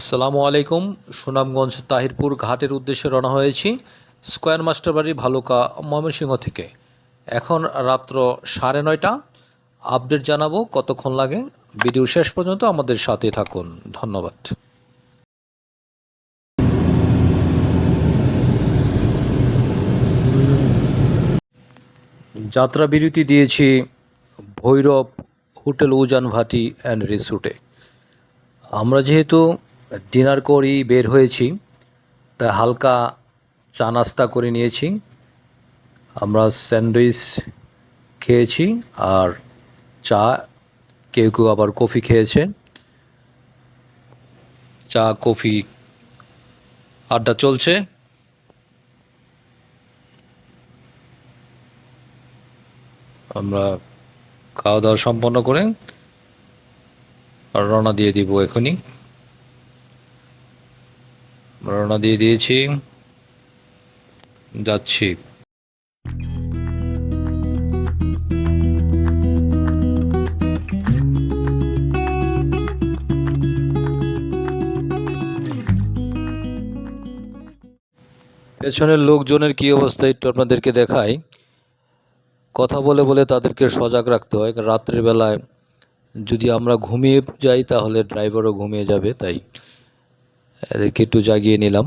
আসসালামু আলাইকুম। সুনামগঞ্জ তাহিরপুর ঘাটের উদ্দেশ্যে রওনা হয়েছি স্কয়ার মাস্টার বাড়ি ভালুকা ময়মনসিংহ থেকে। এখন রাত্র 9:30। আপডেট জানাবো কতক্ষণ লাগে। ভিডিও শেষ পর্যন্ত আমাদের সাথে থাকুন। ধন্যবাদ। যাত্রা বিরতি দিয়েছি ভৈরব হোটেল উজান ভাটি অ্যান্ড রিসোর্টে। আমরা যেহেতু ডিনার করেই বের হয়েছি, তাই হালকা চা নাস্তা করে নিয়েছি। আমরা স্যান্ডউইচ খেয়েছি আর চা, কেউ কেউ আবার কফি খেয়েছে। চা কফি আড্ডা চলছে। আমরা খাওয়া দাওয়া সম্পন্ন করে রওনা দিয়ে দিব। এখনই রওনা দিয়ে দিয়েছি, যাচ্ছি। পেছনের লোকজনের কি অবস্থা একটু আপনাদেরকে দেখাই। কথা বলে বলে তাদেরকে সজাগ রাখতে হয়। রাত্রের বেলায় যদি আমরা ঘুমিয়ে যাই তাহলে ড্রাইভারও ঘুমিয়ে যাবে, তাই এদেরকে একটু জাগিয়ে নিলাম।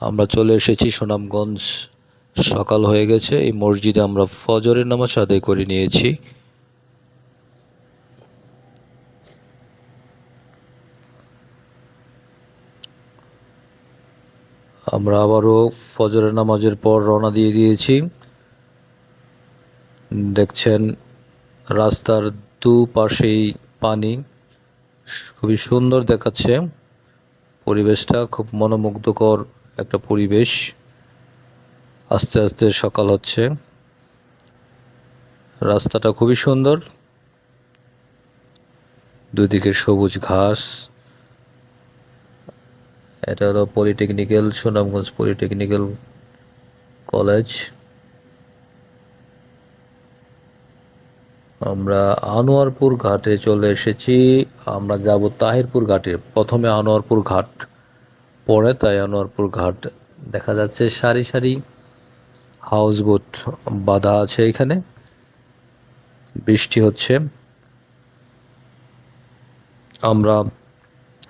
আমরা চলে এসেছি সুনামগঞ্জ। সকাল হয়ে গেছে। এই মসজিদে আমরা ফজরের নামাজ আদায় করে নিয়েছি। আমরা আবারও ফজরের নামাজের পর রওনা দিয়ে দিয়েছি। দেখছেন রাস্তার দুপাশেই পানি, খুবই সুন্দর দেখাচ্ছে। পরিবেশটা খুব মনোমুগ্ধকর একটা পরিবেশ। আস্তে আস্তে সকাল হচ্ছে। রাস্তাটা খুবই সুন্দর, দুদিকে সবুজ ঘাস। এটা হলো পলিটেকনিক্যাল, সুনামগঞ্জ পলিটেকনিক্যাল কলেজ। আমরা আনোয়ারপুর ঘাটে চলে এসেছি। আমরা যাব তাহিরপুর ঘাটে। প্রথমে আনোয়ারপুর ঘাট পড়ে, তাই আনোয়ারপুর ঘাট দেখা যাচ্ছে। সারি সারি হাউসবোট বাঁধা আছে এখানে। বৃষ্টি হচ্ছে। আমরা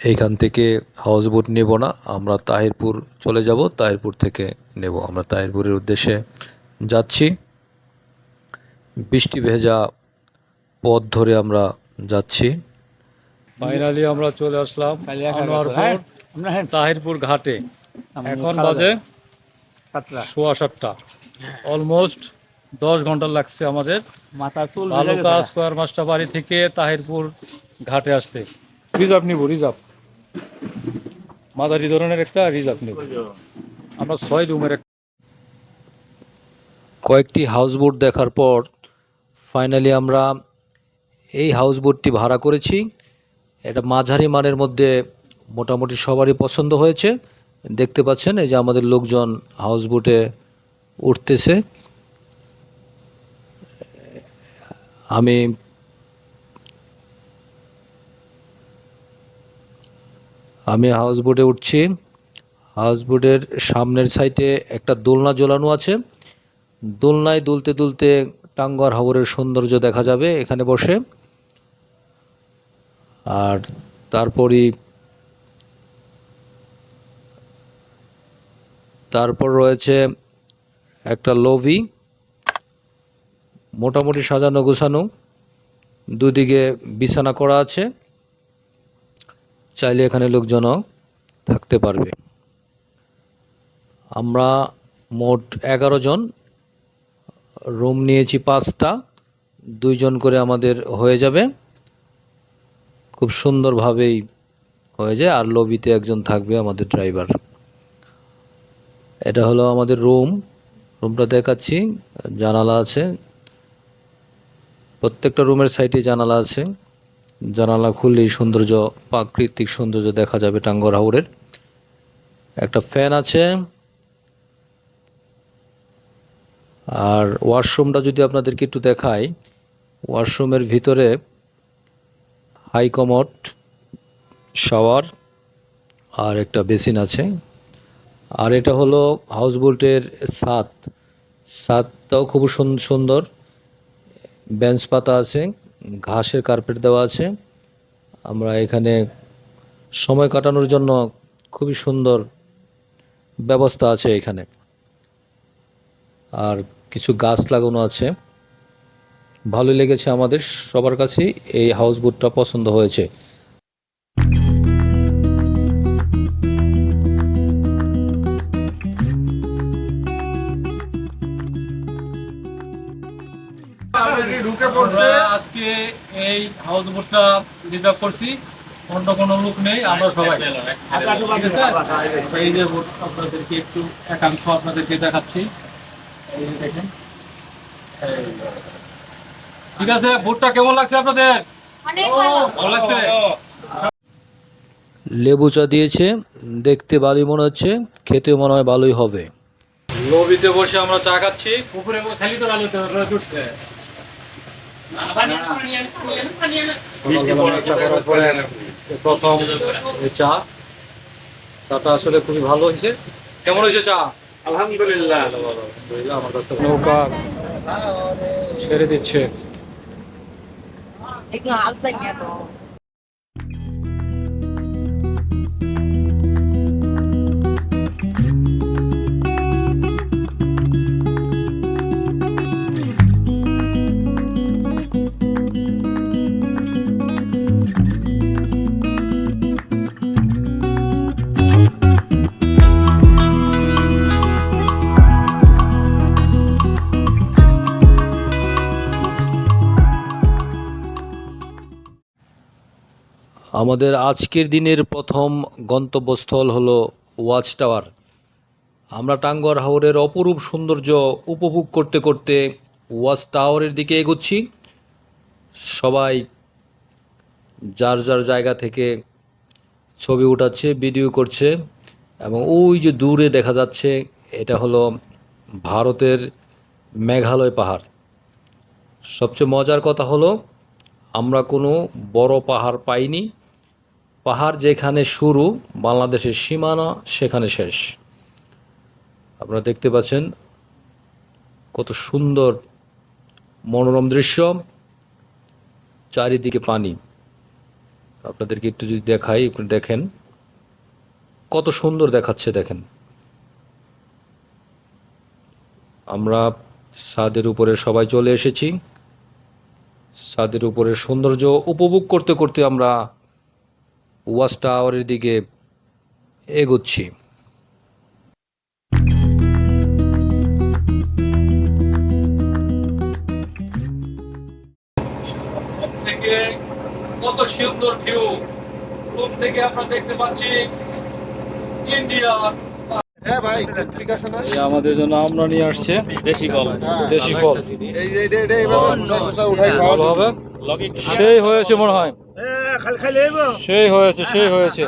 এইখান থেকে হাউসবোট নেব না, আমরা তাহিরপুর চলে যাব। তাহিরপুর থেকে নেব। আমরা তাহিরপুরের উদ্দেশ্যে যাচ্ছি। বৃষ্টি ভেজা পথ ধরে আমরা যাচ্ছি। ফাইনালি আমরা চলে আসলাম আনোয়ারপুর তাহিরপুর ঘাটে। এখন বাজে 7:15। অলমোস্ট 10 ঘন্টা লাগছে আমাদের ভালুকা স্কয়ার মাস্টার বাড়ি থেকে তাহিরপুর ঘাটে আসতে। রিজার্ভ নিব, রিজার্ভ মাদারি ধরনের একটা রিজার্ভ নিব। আমরা 6 রুমের কয়েকটি হাউসবোট দেখার পর ফাইনালি আমরা এই হাউসবোটটি ভাড়া করেছি। এটা মাঝারি মানের মধ্যে, মোটামুটি সবারই পছন্দ হয়েছে। দেখতে পাচ্ছেন এই যে আমাদের লোকজন হাউসবোটে উঠতেছে। আমি হাউসবোটে উঠছি। হাউসবোটের সামনের সাইডে একটা দোলনা ঝোলানো আছে। দোলনায় দুলতে দুলতে টাঙ্গুয়ার হাওরের সৌন্দর্য দেখা যাবে এখানে বসে। আর তারপর রয়েছে একটা লবি, মোটামুটি সাজানো গোছানো। দুদিকে বিছানা করা আছে, চাইলে এখানে লোকজনও থাকতে পারবে। আমরা মোট 11 জন, রুম নিয়েছি 5টা। 2 জন করে আমাদের হয়ে যাবে, খুব সুন্দরভাবেই হয়ে যায়। আর লবিতে একজন থাকবে আমাদের ড্রাইভার। এটা হলো আমাদের রুমটা দেখাচ্ছি। জানালা আছে, প্রত্যেকটা রুমের সাইডে জানালা আছে। জানালা খুললেই সৌন্দর্য, প্রাকৃতিক সৌন্দর্য দেখা যাবে টাঙ্গুয়ার হাওরের। একটা ফ্যান আছে। আর ওয়াশরুমটা যদি আপনাদেরকে একটু দেখাই, ওয়াশরুমের ভিতরে হাই কমোড, শাওয়ার, আর একটা বেসিন আছে। আর এটা হলো হাউস বোটের ছাদ। ছাদটাও খুব সুন্দর, বেঞ্চ পাতা আছে, ঘাসের কার্পেট দেওয়া আছে। আমরা এখানে সময় কাটানোর জন্য খুবই সুন্দর ব্যবস্থা আছে এখানে। আর কিছু গাছ লাগানো আছে। ভালোই লেগেছে, আমাদের সবার কাছেই এই হাউস বোটটা পছন্দ হয়েছে। আমরা আজকে এই হাউস বোটটা রিজার্ভ করছি, অন্য কোনো লোক নেই, আমরা সবাই। ঠিক আছে, এই যে বোট আপনাদেরকে একটু একাংশ আপনাদেরকে দেখাচ্ছি, এই যে দেখেন। ঠিক আছে, বোটটা কেমন লাগছে আপনাদের? ভালো লাগছে? লেবু চা দিয়েছে, দেখতে ভালোই মনে হচ্ছে, খেতে মনে হয় ভালোই হবে। লবিতে বসে আমরা চা খাচ্ছি, পুকুরে খালি তো ভালো তো রোদ উঠছে। প্রথম এই চাটা আসলে খুবই ভালো হয়েছে। কেমন হয়েছে চা? আলহামদুলিল্লাহ। আমার কাছে নৌকা ছেড়ে দিচ্ছে। আমাদের আজকের দিনের প্রথম গন্তব্যস্থল হলো ওয়াচ টাওয়ার। আমরা টাঙ্গুয়ার হাওরের অপরূপ সৌন্দর্য উপভোগ করতে করতে ওয়াচ টাওয়ারের দিকে এগোচ্ছি। সবাই যার যার জায়গা থেকে ছবি উঠাচ্ছে, ভিডিও করছে, এবং ওই যে দূরে দেখা যাচ্ছে এটা হলো ভারতের মেঘালয় পাহাড়। সবচেয়ে মজার কথা হলো আমরা কোনো বড় পাহাড় পাইনি। পাহাড় যেখানে শুরু, বাংলাদেশের সীমানা সেখানে শেষ। আপনারা দেখতে পাচ্ছেন কত সুন্দর মনোরম দৃশ্য, চারিদিকে পানি। আপনাদেরকে একটু যদি দেখাই, একটু দেখেন কত সুন্দর দেখাচ্ছে। দেখেন, আমরা ছাদের উপরে সবাই চলে এসেছি। ছাদের উপরের সৌন্দর্য উপভোগ করতে করতে আমরা ওয়াচ টাওয়ারের দিকে এগোচ্ছি। থেকে কত সুন্দর ভিউ, রুম থেকে আমরা দেখতে পাচ্ছি ইন্ডিয়া। হ্যাঁ ভাই, ঠিক আছে না? আমাদের জন্য আমরা নিয়ে আসছে দেশি ফল। দেশি ফল। এই যে এটা এইভাবে উঠাই খাওয়া ভালো হবে, সেই হয়েছে মনে হয়, সেই হয়েছে, সেই হয়েছে।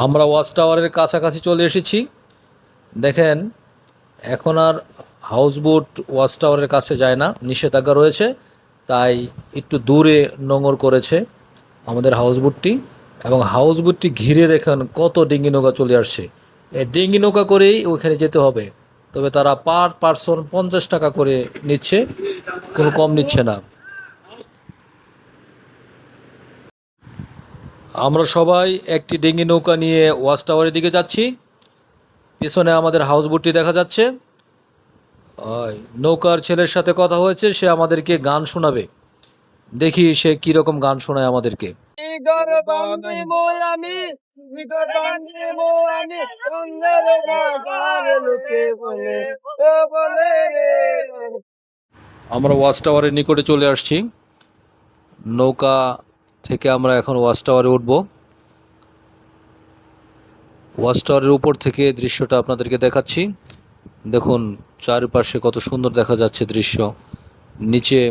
আমরা ওয়াচ টাওয়ারের কাছাকাছি চলে এসেছি। দেখেন, এখন আর হাউস বোট ওয়াচ টাওয়ারের কাছে যায় না, নিষেধাজ্ঞা রয়েছে। তাই একটু দূরে নোঙর করেছে আমাদের হাউস বোটটি, এবং হাউস বোটটি ঘিরে দেখেন কত ডিঙ্গি নৌকা চলে আসছে। এই ডিঙ্গি নৌকা করেই ওইখানে যেতে হবে, তবে তারা পার পারসন 50 টাকা করে নিচ্ছে, কোনো কম নিচ্ছে না। আমরা সবাই একটি ডিঙ্গি নৌকা নিয়ে ওয়াচ টাওয়ারের দিকে যাচ্ছি। পেছনে আমাদের হাউস বোটটি দেখা যাচ্ছে। নৌকার ছেলের সাথে কথা হয়েছে, সে আমাদেরকে গান শোনাবে। দেখি সে কীরকম গান শোনায় আমাদেরকে। আমরা ওয়াচ টাওয়ারের নিকটে চলে আসছি। নৌকা থেকে আমরা এখন ওয়াচ টাওয়ারে উঠব। ওয়াচ টাওয়ারের উপর থেকে দৃশ্যটা আপনাদেরকে দেখাচ্ছি। দেখুন চারপাশে কত সুন্দর দেখা যাচ্ছে দৃশ্য। নিচে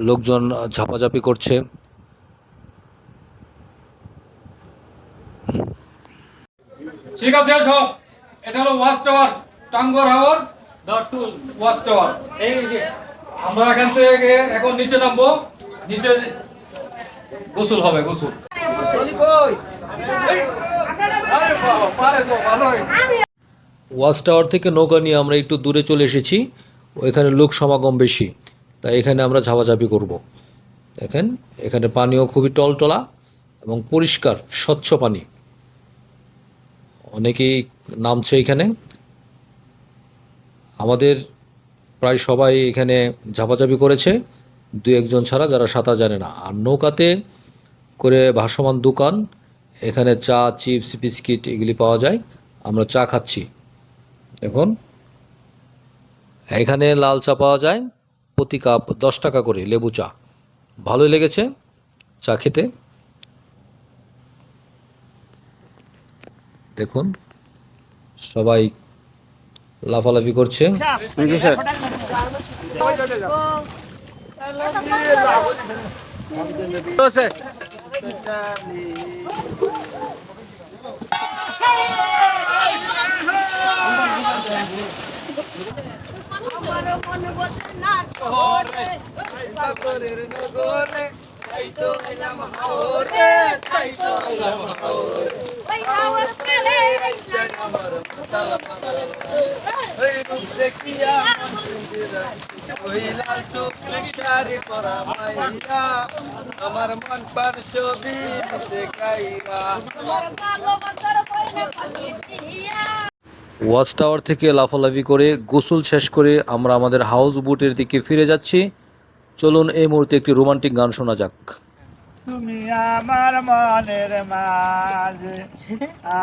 লোকজন ঝাপাঝাপি করছে। ঠিক আছে, সব এটা হলো watch tower, Tanguar Haor watch tower. এই যে আমরা এখান থেকে এখন নিচে নামবো, নিচে গোসল হবে, গোসল। ওয়াচ টাওয়ার থেকে নৌকা নিয়ে আমরা একটু দূরে চলে এসেছি, ওইখানে লোক সমাগম বেশি, তাই এখানে আমরা ঝাপাঝাপি করব। দেখেন এখানে পানিও খুবই টলটলা এবং পরিষ্কার স্বচ্ছ পানি, অনেকেই নামছে এখানে। আমাদের প্রায় সবাই এখানে ঝাপাঝাপি করেছে, দু একজন ছাড়া যারা সাঁতার জানে না। আর নৌকাতে করে ভাসমান দোকান, এখানে চা, চিপস, বিস্কিট এগুলি পাওয়া যায়। আমরা চা খাচ্ছি। দেখুন এখানে লাল চা পাওয়া যায়, প্রতি কাপ 10 টাকা করে, লেবু চা। ভালোই লেগেছে চা খেতে। দেখুন সবাই লাফালাফি করছে। আমার মন পার ছবি গাইরা ওয়াচ টাওয়ার থেকে লাফালাফি করে গোসল শেষ করে আমরা আমাদের হাউস বোটের দিকে ফিরে যাচ্ছি। চলুন এই মুহূর্তে একটি রোমান্টিক গান শোনা যাক। তুমি আমার মনের মাঝে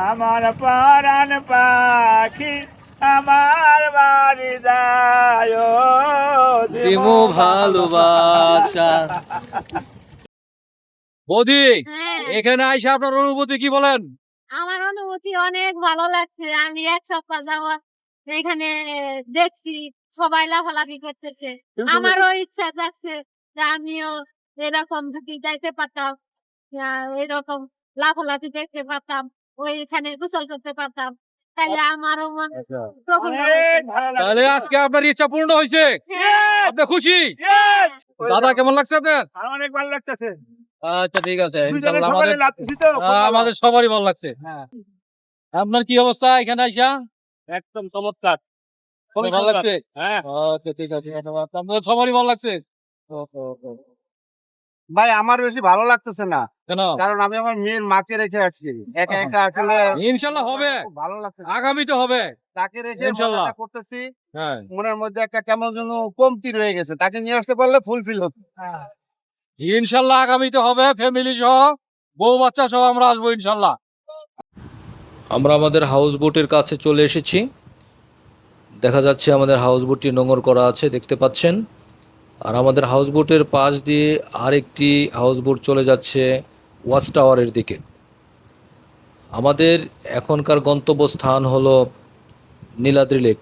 আমার পরাণ পাখি আমার বাড়ি যায় দিমু ভালোবাসা। বৌদি, এখানে আইসা আপনার অনুভূতি কি বলেন? আমার অনুভূতি অনেক ভালো লাগছে। আমি এক সপ্তাহ যাওয়া এখানে দেখছি সবাই লাফালাফি করতেছে, আমারও ইচ্ছা যাচ্ছে যে আমিও এরকম যদি যাইতে পারতাম, এরকম লাফালাফি দেখতে পারতাম, ওইখানে গোসল করতে পারতাম, তাহলে আমারও মন প্রফুল্ল হতো। তাহলে আজকে আপনার ইচ্ছা পূর্ণ হয়েছে, হ্যাঁ। আপনি খুশি? দাদা কেমন লাগছে আপনার? অনেক ভালো লাগতেছে। আচ্ছা ঠিক আছে, দুজনে ইনশাআল্লাহ সকালে লাগতেছি তো আমাদের সবারই ভালো লাগছে। আপনার কি অবস্থা এখানে আইসা? একদম চমৎকার, ভালো লাগছে? হ্যাঁ আচ্ছা ঠিক আছে, ধন্যবাদ। আপনাদের সবারই ভালো লাগছে? ভাই আমার বেশি ভালো লাগতেছে না, কেন? কারণ আমি আমার মেয়ের মাকে রেখে আসছি একা একা, আসলে ইনশাআল্লাহ হবে, খুব ভালো লাগতেছে। আগামীতে হবে তাকে রেখে ইনশাআল্লাহ। মজাটা করতেছি, হ্যাঁ মনের মধ্যে একটা কেমন যেন কমতি রয়ে গেছে, তাকে নিয়ে আসতে পারলে ফুলফিল হতো। ইনশাআল্লাহ আগামীতে হবে, ফ্যামিলি সহ বউ বাচ্চা সহ আমরা আসবো ইনশাআল্লাহ। আমরা আমাদের হাউস বোটের কাছে চলে এসেছি। দেখা যাচ্ছে আমাদের হাউস বোটটি নোঙর করা আছে, দেখতে পাচ্ছেন। আর আমাদের হাউস বোটের পাশ দিয়ে আরেকটি হাউস বোট চলে যাচ্ছে ওয়াচ টাওয়ারের দিকে। আমাদের এখনকার গন্তব্যস্থান হলো নীলাদ্রি লেক।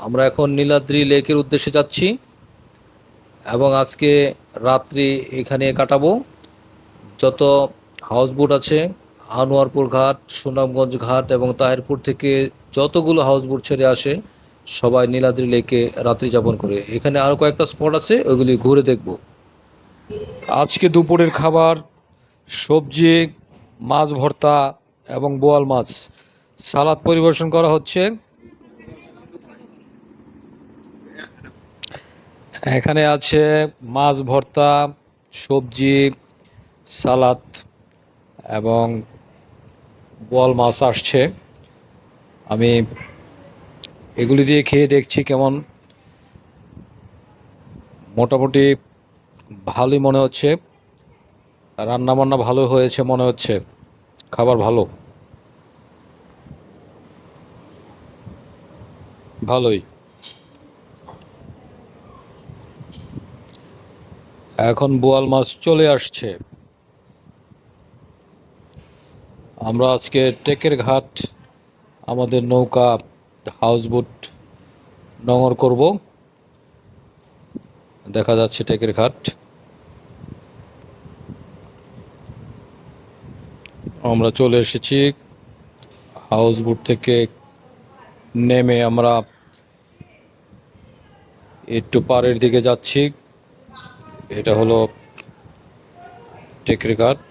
আমরা এখন নীলাদ্রি লেকের উদ্দেশ্যে যাচ্ছি এবং আজকে রাত্রি এখানে কাটাবো। যত হাউস বোট আছে, আনোয়ারপুর ঘাট, সুনামগঞ্জ ঘাট এবং তাহিরপুর থেকে যতগুলো হাউস বোট ছেড়ে আসে, সবাই নীলাদ্রি লেকে রাত্রি যাপন করে। এখানে আরও কয়েকটা স্পট আছে, ওইগুলি ঘুরে দেখব। আজকে দুপুরের খাবার সবজি, মাছ ভর্তা এবং বোয়াল মাছ, সালাদ পরিবেশন করা হচ্ছে। এখানে আছে মাছ ভর্তা, সবজি, সালাদ এবং বোয়াল মাছ আসছে। আমি এগুলি দিয়ে খেয়ে দেখছি কেমন। মোটামুটি ভালোই মনে হচ্ছে, রান্না বান্না ভালো হয়েছে মনে হচ্ছে, খাবার ভালো, ভালোই। এখন বোয়াল মাছ চলে আসছে। আমরা আজকে টেকের ঘাট আমাদের নৌকা হাউসবোট নোঙর করব। দেখা যাচ্ছে টেকের ঘাট। আমরা চলে এসেছি হাউসবোট থেকে নেমে আমরা একটু পাড়ের দিকে যাচ্ছি। এটা হলো টেকের ঘাট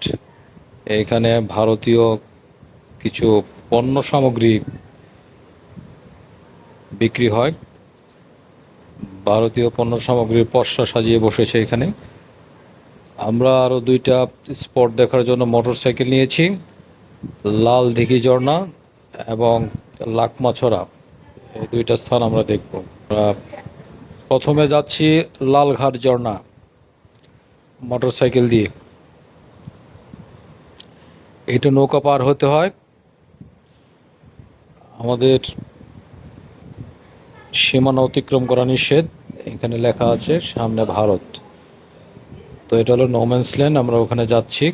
এইখানে ভারতীয় কিছু পণ্য সামগ্রী বিক্রি হয়। ভারতীয় পণ্য সামগ্রীর পসরা সাজিয়ে বসেছে এখানে। আমরা আরও দুইটা স্পট দেখার জন্য মোটরসাইকেল নিয়েছি, লাল দিঘি ঝর্ণা এবং লাকমাছড়া, এই দুইটা স্থান আমরা দেখব। আমরা প্রথমে যাচ্ছি লালঘাট ঝর্ণা মোটরসাইকেল দিয়ে। এটা নৌকা পার হতে হয়। আমাদের সীমানা অতিক্রম করা নিষেধ, এখানে লেখা আছে সামনে ভারত। তো এটা হলো নোম্যান্স ল্যান্ড, আমরা ওখানে যাচ্ছি।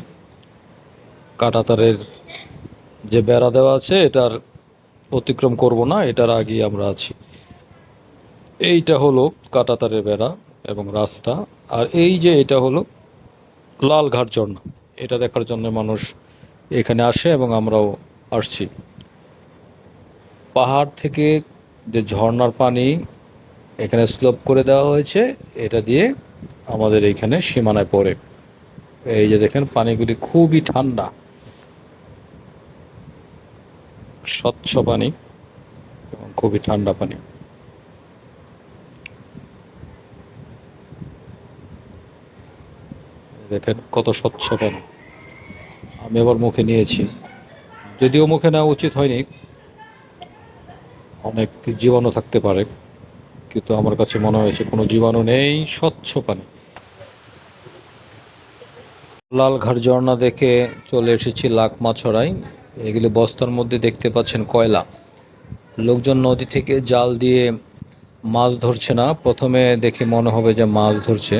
কাঁটাতারের যে বেড়া দেওয়া আছে এটার অতিক্রম করব না, এটার আগেই আমরা আছি। এইটা হলো কাঁটাতারের বেড়া এবং রাস্তা। আর এই যে এটা হলো লালঘাট ঝর্ণা, এটা দেখার জন্য মানুষ এখানে আসে এবং আমরাও আসছি। পাহাড় থেকে যে ঝর্ণার পানি এখানে স্লোপ করে দেওয়া হয়েছে, এটা দিয়ে আমাদের এইখানে সীমানায় পড়ে। এই যে দেখেন পানিগুলি খুবই ঠান্ডা, স্বচ্ছ পানি এবং খুবই ঠান্ডা পানি। দেখেন কত স্বচ্ছ পানি। আমি আবার মুখে নিয়েছি, যদিও মুখে নেওয়া উচিত হয়নি, অনেক জীবাণু থাকতে পারে, কিন্তু আমার কাছে মনে হয়েছে কোনো জীবাণু নেই, স্বচ্ছ পানি। লালঘাট ঝর্ণা দেখে চলে এসেছি লাকমাছড়ায়। এগুলি বস্তার মধ্যে দেখতে পাচ্ছেন কয়লা। লোকজন নদী থেকে জাল দিয়ে মাছ ধরছে না। প্রথমে দেখে মনে হবে যে মাছ ধরছে,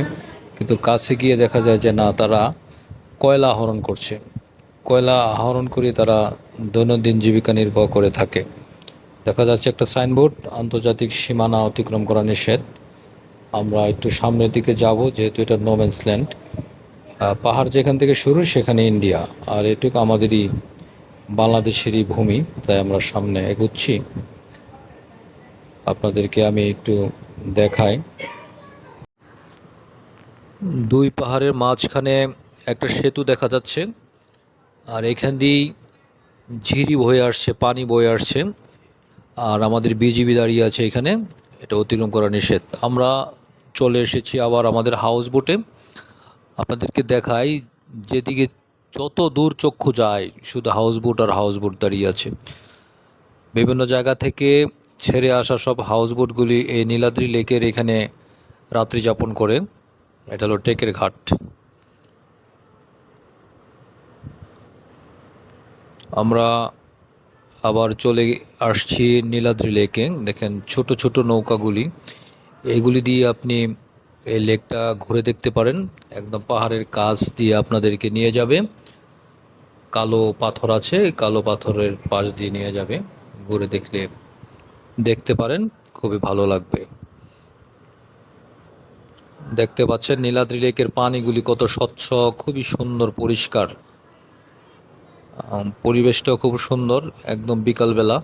কিন্তু কাছে গিয়ে দেখা যায় যে না, তারা কয়লা আহরণ করছে। কয়লা আহরণ করে তারা দৈনন্দিন জীবিকা নির্বাহ করে থাকে। দেখা যাচ্ছে একটা সাইনবোর্ড, আন্তর্জাতিক সীমানা অতিক্রম করা নিষেধ। আমরা একটু সামনের দিকে যাব, যেহেতু এটা নোম্যান্স ল্যান্ড। পাহাড় যেখান থেকে শুরু সেখানে ইন্ডিয়া, আর এটুকু আমাদেরই বাংলাদেশেরই ভূমি, তাই আমরা সামনে এগোচ্ছি। আপনাদেরকে আমি একটু দেখাই। দুই পাহাড়ের মাঝখানে একটা সেতু দেখা যাচ্ছে, আর এখান দিয়েই ঝিরি বয়ে আসছে, পানি বয়ে আসছে। আর আমাদের বিজিবি দাঁড়িয়ে আছে এখানে, এটা অতিক্রম করা নিষেধ। আমরা চলে এসেছি আবার আমাদের হাউস বোটে। আপনাদেরকে দেখাই, যেদিকে যত দূর চক্ষু যায় শুধু হাউস বোট আর হাউস বোট দাঁড়িয়ে আছে। বিভিন্ন জায়গা থেকে ছেড়ে আসা সব হাউস বোটগুলি এই নীলাদ্রি লেকের এখানে রাত্রি যাপন করে। এটা হলো টেকের ঘাট। আমরা আবার চলে আসছি নীলাদ্রি লেকে। দেখেন ছোট ছোট নৌকাগুলি, এগুলি দিয়ে আপনি এই লেকটা ঘুরে দেখতে পারেন। একদম পাহাড়ের কাছ দিয়ে আপনাদেরকে নিয়ে যাবে, কালো পাথর আছে, কালো পাথরের পাশ দিয়ে নিয়ে যাবে। ঘুরে দেখতে পারেন, খুবই ভালো লাগবে। দেখতে পাচ্ছেন নীলাদ্রি লেকের পানিগুলি কত স্বচ্ছ, খুবই সুন্দর পরিষ্কার। পরিবেশটাও খুব সুন্দর, একদম বিকালবেলা।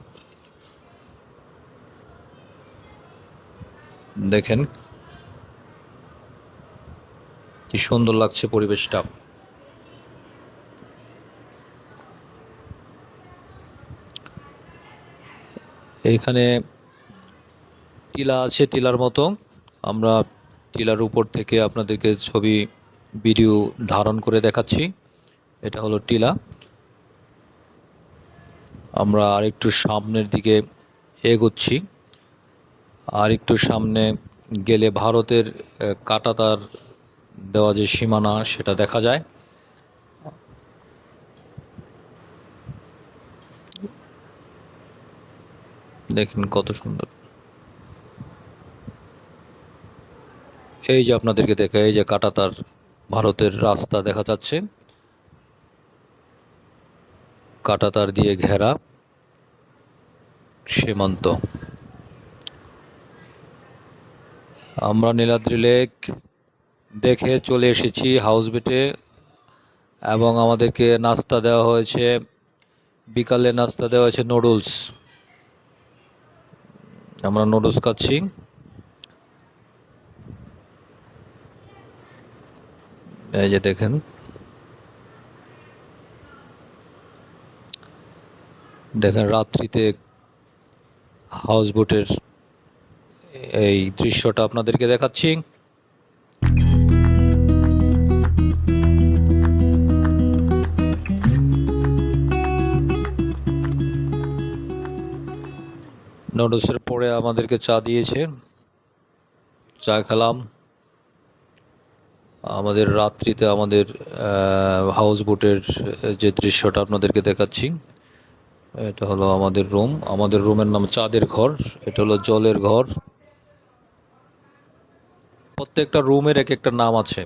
দেখেন কি সুন্দর লাগছে পরিবেশটা। এইখানে টিলা আছে, টিলার মতো। আমরা টিলার উপর থেকে আপনাদেরকে ছবি ভিডিও ধারণ করে দেখাচ্ছি। এটা হলো টিলা। আমরা আরেকটু সামনের দিকে এগোচ্ছি। আর একটু সামনে গেলে ভারতের কাঁটাতার দেওয়া যে সীমানা সেটা দেখা যায়। দেখেন কত সুন্দর। এই যে আপনাদেরকে দেখা, এই যে কাঁটাতার, ভারতের রাস্তা দেখা যাচ্ছে, কাঁটাতার দিয়ে ঘেরা সীমান্ত। আমরা নীলাদ্রি লেক দেখে চলে এসেছি হাউস বোটে, এবং আমাদেরকে নাস্তা দেওয়া হয়েছে। বিকালে নাস্তা দেওয়া হয়েছে নুডলস। আমরা নুডলস খাচ্ছি। এই যে দেখেন দেখেন রাত্রিতে হাউস বোটের এই দৃশ্যটা আপনাদেরকে দেখাচ্ছি। নুডলসের পরে আমাদেরকে চা দিয়েছে, চা খেলাম। আমাদের রাত্রিতে আমাদের হাউস বোটের যে দৃশ্যটা আপনাদেরকে দেখাচ্ছি, এটা হলো আমাদের রুম। আমাদের রুমের নাম চাঁদের ঘর। এটা হলো জলের ঘর। প্রত্যেকটা রুমের এক একটা নাম আছে।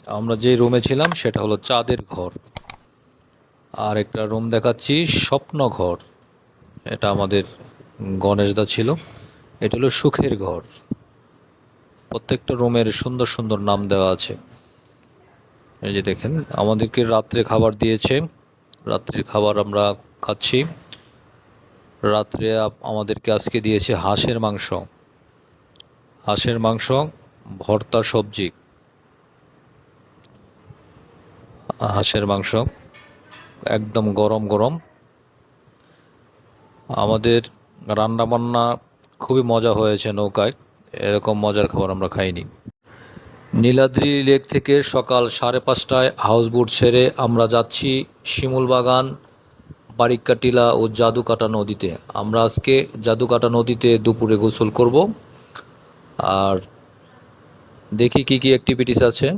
আমরা যে রুমে ছিলাম সেটা হলো চাঁদের ঘর। আর একটা রুম দেখাচ্ছি স্বপ্ন ঘর, এটা আমাদের গণেশদা ছিল। এটা হলো সুখের ঘর। প্রত্যেকটা রুমের সুন্দর সুন্দর নাম দেওয়া আছে। এই যে দেখেন আমাদেরকে রাত্রে খাবার দিয়েছে, রাত্রির খাবার আমরা খাচ্ছি। রাত্রে আমাদেরকে আজকে দিয়েছে হাঁসের মাংস, হাঁসের মাংস ভর্তা সবজি। হাঁসের মাংস একদম গরম গরম। আমাদের রান্নাবান্না খুবই মজা হয়েছে নৌকায়, এরকম মজার খাবার আমরা খাইনি। নীলাদ্রি লেক থেকে সকাল 5:30টায় হাউসবোট ছেড়ে আমরা যাচ্ছি শিমুলবাগান, বারিক্কা টিলা ও জাদুকাটা নদীতে। আমরা আজকে জাদুকাটা নদীতে দুপুরে গোসল করব। আর দেখি কি কি অ্যাক্টিভিটিস আছে,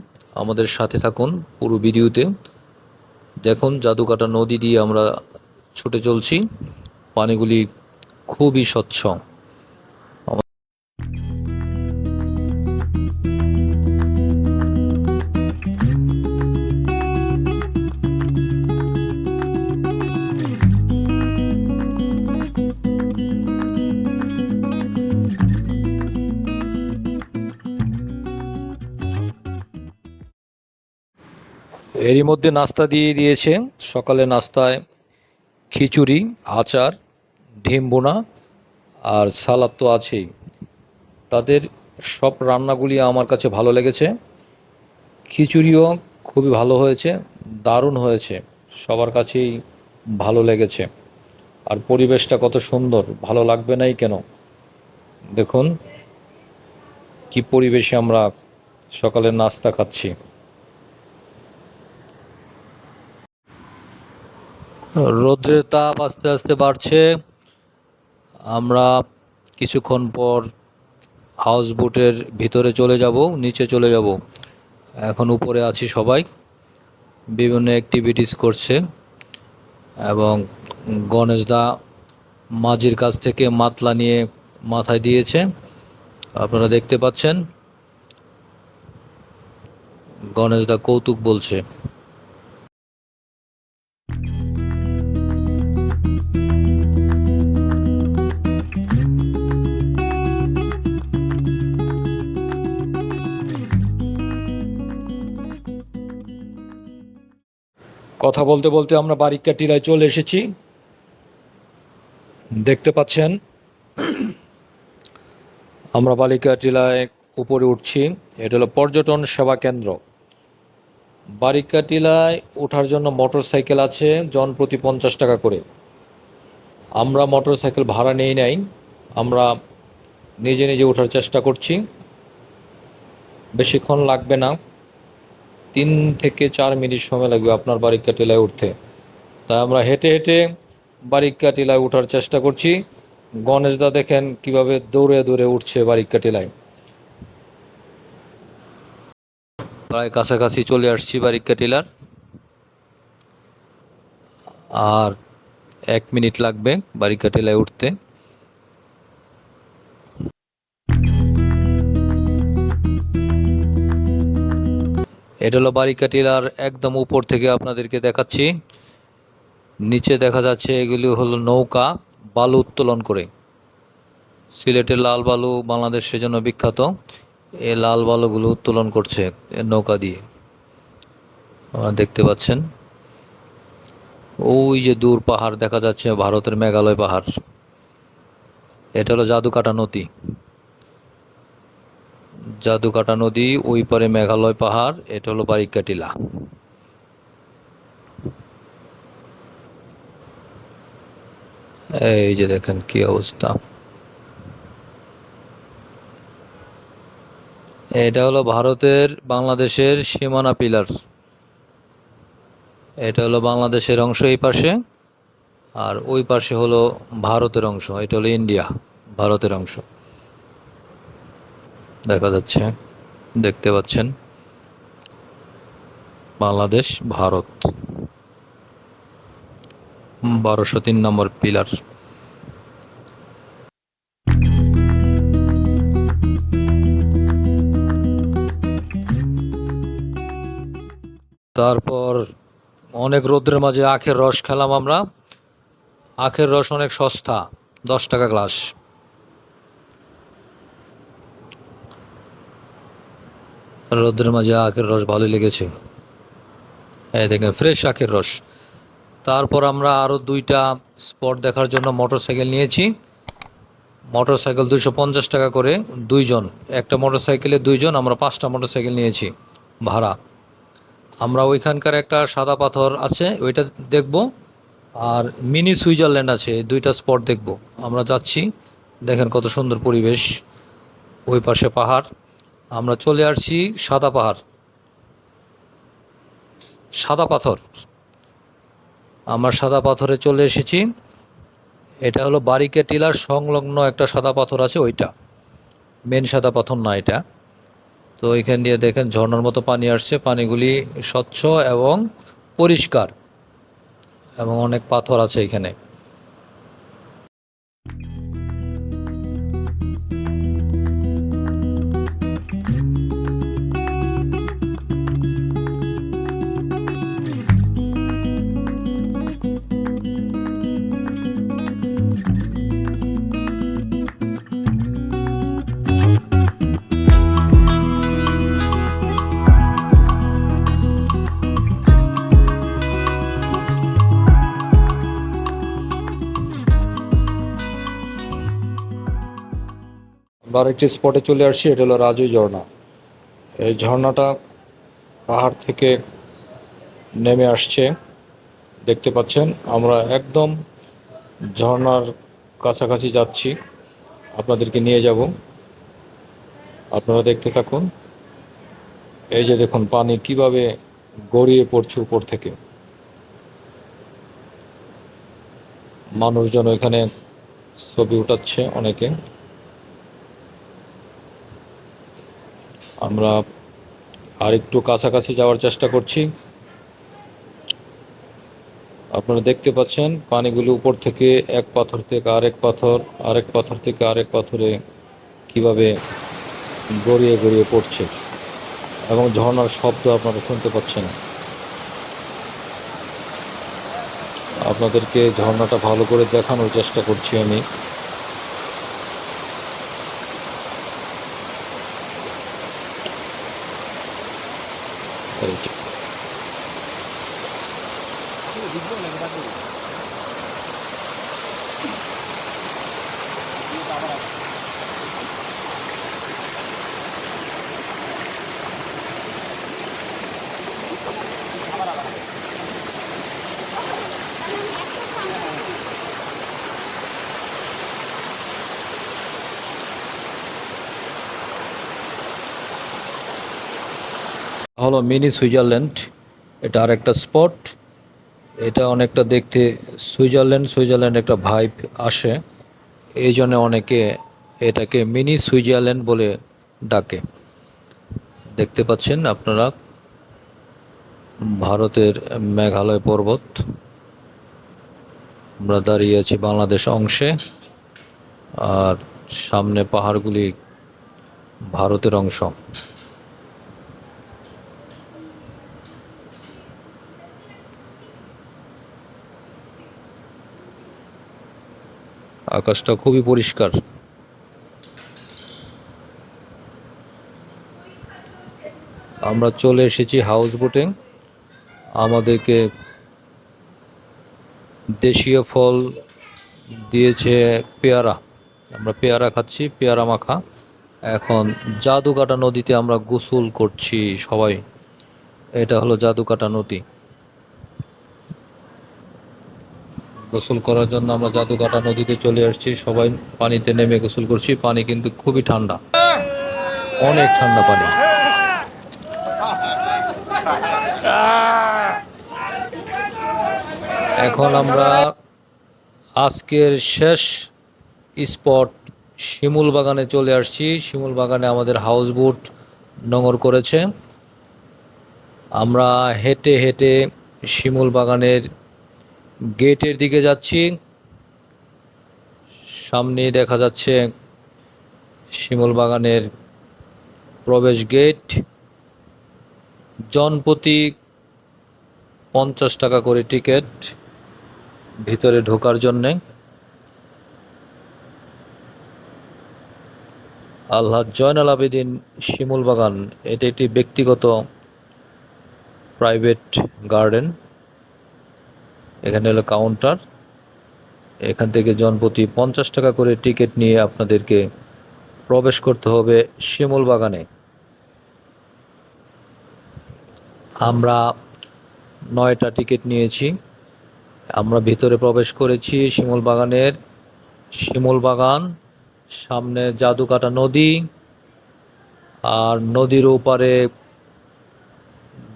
আমাদের সাথে থাকুন পুরো ভিডিওতে দেখুন। জাদুকাটা নদী দিয়ে আমরা ছুটে চলছি, পানিগুলি খুবই স্বচ্ছ। এরই মধ্যে নাস্তা দিয়ে দিয়েছে। সকালে নাস্তায় খিচুড়ি, আচার, ডিম বোনা আর সালাদ তো আছেই। তাদের সব রান্নাগুলি আমার কাছে ভালো লেগেছে। খিচুড়িও খুবই ভালো হয়েছে, দারুণ হয়েছে, সবার কাছেই ভালো লেগেছে। আর পরিবেশটা কত সুন্দর, ভালো লাগবে নাই কেন? দেখুন কি পরিবেশে আমরা সকালের নাস্তা খাচ্ছি। রৌদ্রের তাপ আস্তে আস্তে বাড়ছে। আমরা কিছুক্ষণ পর হাউস বোটের ভিতরে চলে যাব, নিচে চলে যাব। এখন উপরে আছি, সবাই বিভিন্ন অ্যাক্টিভিটিস করছে এবং গণেশদা মাঝির কাছ থেকে মাতলা নিয়ে মাথায় দিয়েছে, আপনারা দেখতে পাচ্ছেন। গণেশদা কৌতুক বলছে। কথা বলতে বলতে আমরা বারিক্কা টিলায় চলে এসেছি। দেখতে পাচ্ছেন আমরা বারিক্কা টিলায় উপরে উঠছি। এটা হলো পর্যটন সেবা কেন্দ্র। বারিক্কা টিলায় ওঠার জন্য মোটর সাইকেল আছে জনপ্রতি 50 টাকা করে। আমরা মোটর সাইকেল ভাড়া নেই নাই, আমরা নিজে নিজে ওঠার চেষ্টা করছি। বেশিক্ষণ লাগবে না, 3 থেকে 4 মিনিট সময় লাগবে আপনার বারিক্কা টিলায় উঠতে। তাই আমরা হেঁটে হেঁটে বারিক্কা টিলায় ওঠার চেষ্টা করছি। গণেশদা দেখেন কিভাবে দৌড়ে দৌড়ে উঠছে বারিক্কা টিলায়। প্রায় কাছাকাছি চলে আসছি বারিক্কা টিলার, আর 1 মিনিট লাগবে বারিক্কা টিলায় উঠতে। এটা হলো বারিক্কা টিলার একদম উপর থেকে আপনাদেরকে দেখাচ্ছি। নিচে দেখা যাচ্ছে এগুলি হলো নৌকা বালু উত্তোলন করে। সিলেটের লাল বালু বাংলাদেশ সেজন্য বিখ্যাত। এই লাল বালুগুলো উত্তোলন করছে নৌকা দিয়ে, দেখতে পাচ্ছেন। ওই যে দূর পাহাড় দেখা যাচ্ছে, ভারতের মেঘালয় পাহাড়। এটা হলো জাদুকাটা নদী। জাদুকাটা নদী, ওই পারে মেঘালয় পাহাড়, এটা হলো বারিক্কা টিলা। এই যে দেখেন কি অবস্থা। এটা হলো ভারতের বাংলাদেশের সীমানা পিলার। এটা হলো বাংলাদেশের অংশ এই পাশে, আর ওই পাশে হলো ভারতের অংশ। এটা হলো ইন্ডিয়া, ভারতের অংশ দেখা যাচ্ছে, দেখতে পাচ্ছেন বাংলাদেশ ভারত। 1203 নম্বর পিলার। তারপর অনেক রোদ্রের মাঝে আখের রস খেলাম আমরা। আখের রস অনেক সস্তা, 10 টাকা গ্লাস। রোদ্রের মাঝে আখের রস ভালোই লেগেছে। এই দেখেন ফ্রেশ আখের রস। তারপর আমরা আরও 2টা স্পট দেখার জন্য মোটরসাইকেল নিয়েছি। মোটরসাইকেল 250 টাকা করে 2 জন। একটা মোটরসাইকেলে 2 জন, আমরা 5টা মোটরসাইকেল নিয়েছি ভাড়া। আমরা ওইখানকার একটা সাদা পাথর আছে ওইটা দেখব, আর মিনি সুইজারল্যান্ড আছে, এই 2টা স্পট দেখব। আমরা যাচ্ছি, দেখেন কত সুন্দর পরিবেশ, ওই পাশে পাহাড়। আমরা চলে আসছি সাদা পাহাড়, সাদা পাথর। আমরা সাদা পাথরে চলে এসেছি। এটা হলো বারিকে টিলার সংলগ্ন একটা সাদা পাথর আছে, ওইটা মেন সাদা পাথর না এটা। তো এখান দিয়ে দেখেন ঝর্ণার মতো পানি আসছে, পানিগুলি স্বচ্ছ এবং পরিষ্কার, এবং অনেক পাথর আছে এখানে। আমরা আরেকটি স্পটে চলে আসছি, এটা হলো রাজুই ঝর্ণা। এই ঝর্ণাটা পাহাড় থেকে নেমে আসছে, দেখতে পাচ্ছেন। আমরা একদম ঝর্ণার কাছাকাছি যাচ্ছি, আপনাদেরকে নিয়ে যাব, আপনারা দেখতে থাকুন। এই যে দেখুন পানি কিভাবে গড়িয়ে পড়ছে উপর থেকে। মানুষজন ওইখানে ছবি উঠাচ্ছে অনেকে। আমরা আরেকটু কাছাকাছি যাওয়ার চেষ্টা করছি। আপনারা দেখতে পাচ্ছেন পানিগুলো উপর থেকে এক পাথর থেকে আরেক পাথর, আরেক পাথর থেকে আরেক পাথরে কিভাবে গড়িয়ে গড়িয়ে পড়ছে, এবং ঝর্ণার শব্দ আপনারা শুনতে পাচ্ছেন। আপনাদেরকে ঝর্ণাটা ভালো করে দেখানোর চেষ্টা করছি আমি। এই যে। হলো মিনি সুইজারল্যান্ড, এটা আর একটা স্পট। এটা অনেকটা দেখতে সুইজারল্যান্ড একটা ভাইব আসে, এই জন্য অনেকে এটাকে মিনি সুইজারল্যান্ড বলে ডাকে। দেখতে পাচ্ছেন আপনারা ভারতের মেঘালয় পর্বত। আমরা দাঁড়িয়ে আছি বাংলাদেশ অংশে, আর সামনে পাহাড়গুলি ভারতের অংশ। আকাশটা খুবই পরিষ্কার। আমরা চলে এসেছি হাউস বোটিং। আমাদেরকে দেশীয় ফল দিয়েছে পেয়ারা, আমরা পেয়ারা খাচ্ছি, পেয়ারা মাখা। এখন জাদুকাটা নদীতে আমরা গোসল করছি সবাই। এটা হলো জাদুকাটা নদী। গোসল করার জন্য আমরা জাদুকাটা নদীতে চলে আসছি, সবাই পানিতে নেমে গোসল করছি। পানি কিন্তু খুবই ঠান্ডা, অনেক ঠান্ডা পানি। এখন আমরা আজকের শেষ স্পট শিমুল বাগানে চলে আসছি। শিমুল বাগানে আমাদের হাউস বোট নোঙর করেছে। আমরা হেঁটে হেঁটে শিমুল বাগানের গেটের দিকে যাচ্ছি। সামনে দেখা যাচ্ছে শিমুল বাগানের প্রবেশ গেট। জনপ্রতি 50 টাকা করে টিকিট ভিতরে ঢোকার জন্যে। আল্লাহ জয়নাল আবেদিন শিমুল বাগান, এটি একটি ব্যক্তিগত প্রাইভেট গার্ডেন। এখানে হলো কাউন্টার, এখান থেকে জনপ্রতি 50 টাকা করে টিকিট নিয়ে আপনাদেরকে প্রবেশ করতে হবে শিমুল বাগানে। আমরা 9টা টিকিট নিয়েছি। আমরা ভিতরে প্রবেশ করেছি শিমুল বাগানের। শিমুল বাগান, সামনে জাদুকাটা নদী, আর নদীর ওপারে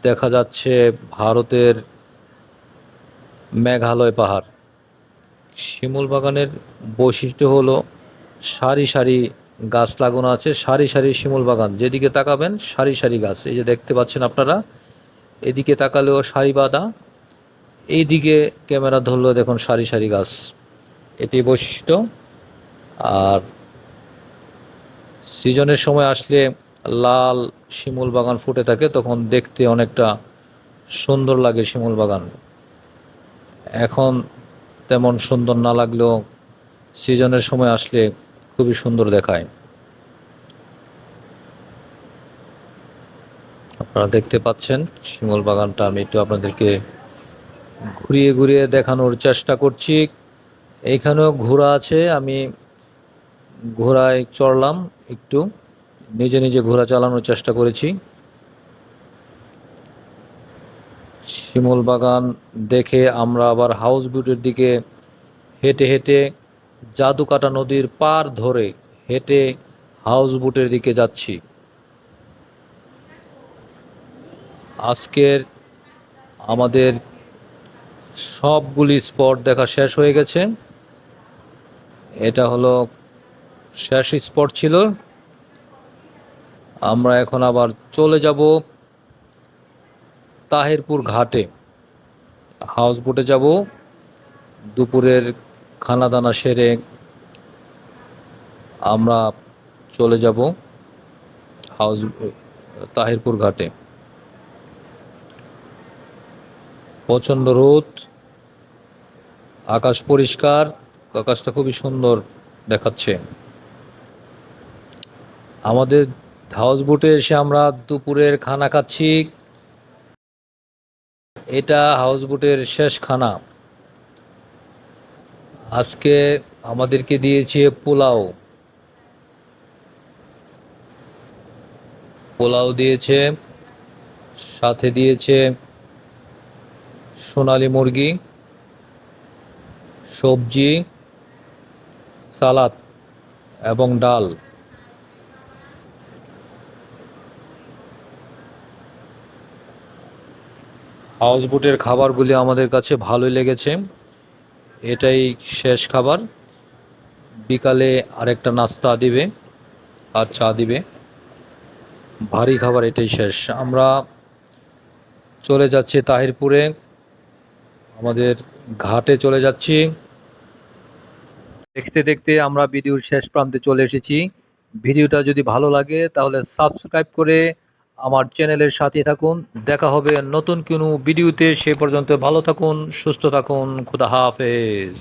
দেখা যাচ্ছে ভারতের মেঘালয় পাহাড়। শিমুল বাগানের বৈশিষ্ট্য হলো সারি সারি গাছ লাগানো আছে, সারি সারি শিমুল বাগান। যেদিকে তাকাবেন সারি সারি গাছ, এই যে দেখতে পাচ্ছেন আপনারা, এদিকে তাকালেও সারি বাঁধা, এইদিকে ক্যামেরা ধরলেও দেখুন সারি সারি গাছ। এটি বৈশিষ্ট্য। আর সিজনের সময় আসলে লাল শিমুল বাগান ফুটে থাকে, তখন দেখতে অনেকটা সুন্দর লাগে শিমুল বাগান। এখন তেমন সুন্দর না লাগলেও সিজনের সময় আসলে খুবই সুন্দর দেখায়। আপনারা দেখতে পাচ্ছেন শিমুল বাগানটা। আমি একটু আপনাদেরকে ঘুরিয়ে ঘুরিয়ে দেখানোর চেষ্টা করছি। এইখানেও ঘোড়া আছে, আমি ঘোড়ায় চড়লাম, একটু নিজে নিজে ঘোড়া চালানোর চেষ্টা করেছি। শিমুল বাগান দেখে আমরা আবার হাউস বোটের দিকে হেঁটে হেঁটে জাদুকাটা নদীর পার ধরে হেঁটে হাউস বোটের দিকে যাচ্ছি। আজকের আমাদের সবগুলি স্পট দেখা শেষ হয়ে গেছে। এটা হলো শেষ স্পট ছিল। আমরা এখন আবার চলে যাব তাহিরপুর ঘাটে, হাউস বোটে যাব। দুপুরের খানা দানা সেরে আমরা চলে যাব তাহিরপুর ঘাটে। প্রচণ্ড রোদ, আকাশ পরিষ্কার, আকাশটা খুবই সুন্দর দেখাচ্ছে। আমাদের হাউস বোটে এসে আমরা দুপুরের খানা খাচ্ছি। এটা হাউস বোটের শেষ খানা। আজকে আমাদেরকে দিয়েছে পোলাও। পোলাও দিয়েছে, সাথে দিয়েছে সোনালী মুরগি, সবজি, সালাদ এবং ডাল। হাউস বোটের খাবারগুলি আমাদের কাছে ভালোই লেগেছে। এটাই শেষ খাবার। বিকালে আরেকটা নাস্তা দিবে আর চা দিবে। ভারী খাবার এটাই শেষ। আমরা চলে যাচ্ছি তাহিরপুরে, আমাদের ঘাটে চলে যাচ্ছি। দেখতে দেখতে আমরা ভিডিওর শেষ প্রান্তে চলে এসেছি। ভিডিওটা যদি ভালো লাগে তাহলে সাবস্ক্রাইব করে আমার চ্যানেলের সাথে থাকুন। দেখা হবে নতুন কোনো ভিডিওতে। সে পর্যন্ত ভালো থাকুন, সুস্থ থাকুন। খোদা হাফেজ।